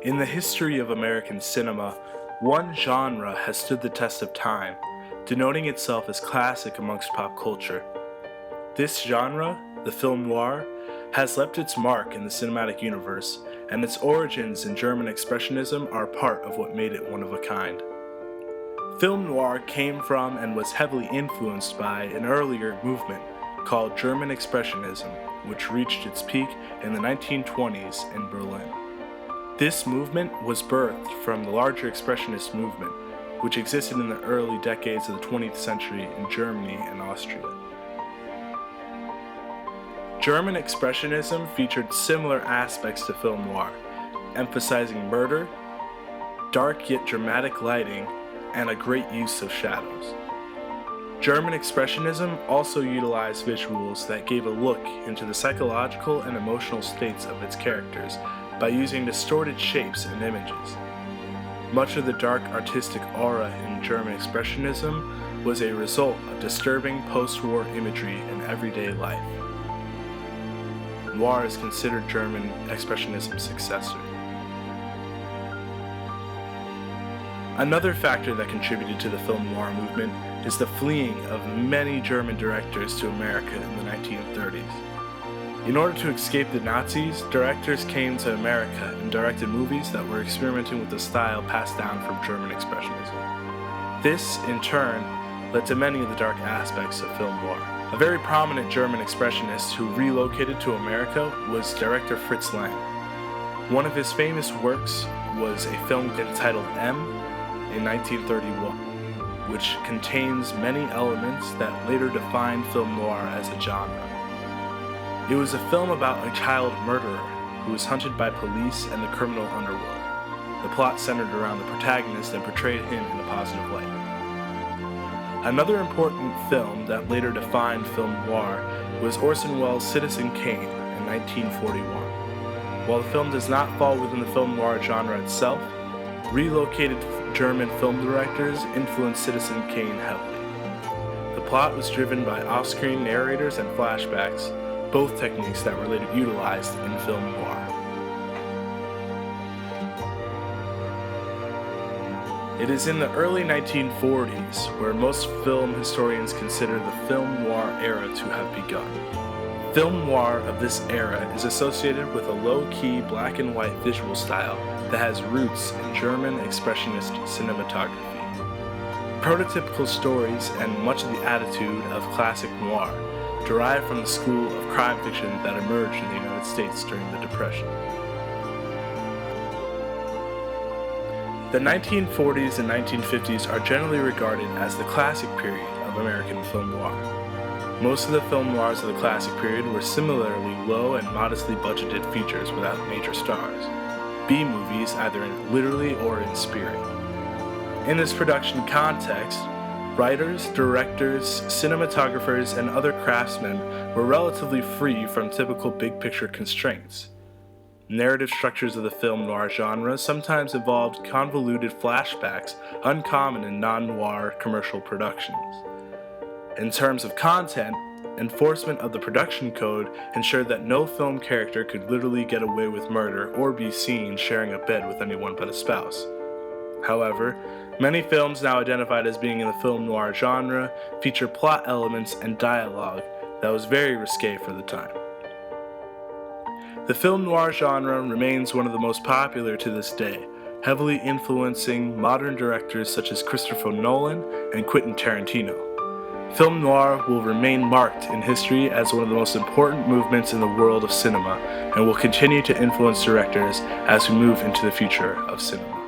In the history of American cinema, one genre has stood the test of time, denoting itself as classic amongst pop culture. This genre, the film noir, has left its mark in the cinematic universe, and its origins in German Expressionism are part of what made it one of a kind. Film noir came from and was heavily influenced by an earlier movement called German Expressionism, which reached its peak in the 1920s in Berlin. This movement was birthed from the larger Expressionist movement, which existed in the early decades of the 20th century in Germany and Austria. German Expressionism featured similar aspects to film noir, emphasizing murder, dark yet dramatic lighting, and a great use of shadows. German Expressionism also utilized visuals that gave a look into the psychological and emotional states of its characters by using distorted shapes and images. Much of the dark artistic aura in German Expressionism was a result of disturbing post-war imagery in everyday life. Noir is considered German Expressionism's successor. Another factor that contributed to the film noir movement is the fleeing of many German directors to America in the 1930s. In order to escape the Nazis, directors came to America and directed movies that were experimenting with the style passed down from German Expressionism. This, in turn, led to many of the dark aspects of film noir. A very prominent German expressionist who relocated to America was director Fritz Lang. One of his famous works was a film entitled M in 1931, which contains many elements that later defined film noir as a genre. It was a film about a child murderer who was hunted by police and the criminal underworld. The plot centered around the protagonist and portrayed him in a positive light. Another important film that later defined film noir was Orson Welles' Citizen Kane in 1941. While the film does not fall within the film noir genre itself, relocated German film directors influenced Citizen Kane heavily. The plot was driven by off-screen narrators and flashbacks, both techniques that were later utilized in film noir. It is in the early 1940s where most film historians consider the film noir era to have begun. Film noir of this era is associated with a low-key black and white visual style that has roots in German expressionist cinematography. Prototypical stories and much of the attitude of classic noir derive from the school of crime fiction that emerged in the United States during the Depression. The 1940s and 1950s are generally regarded as the classic period of American film noir. Most of the film noirs of the classic period were similarly low and modestly budgeted features without major stars, B-movies either literally or in spirit. In this production context, writers, directors, cinematographers, and other craftsmen were relatively free from typical big-picture constraints. Narrative structures of the film noir genre sometimes involved convoluted flashbacks uncommon in non-noir commercial productions. In terms of content, enforcement of the production code ensured that no film character could literally get away with murder or be seen sharing a bed with anyone but a spouse. However, many films now identified as being in the film noir genre feature plot elements and dialogue that was very risque for the time. The film noir genre remains one of the most popular to this day, heavily influencing modern directors such as Christopher Nolan and Quentin Tarantino. Film noir will remain marked in history as one of the most important movements in the world of cinema and will continue to influence directors as we move into the future of cinema.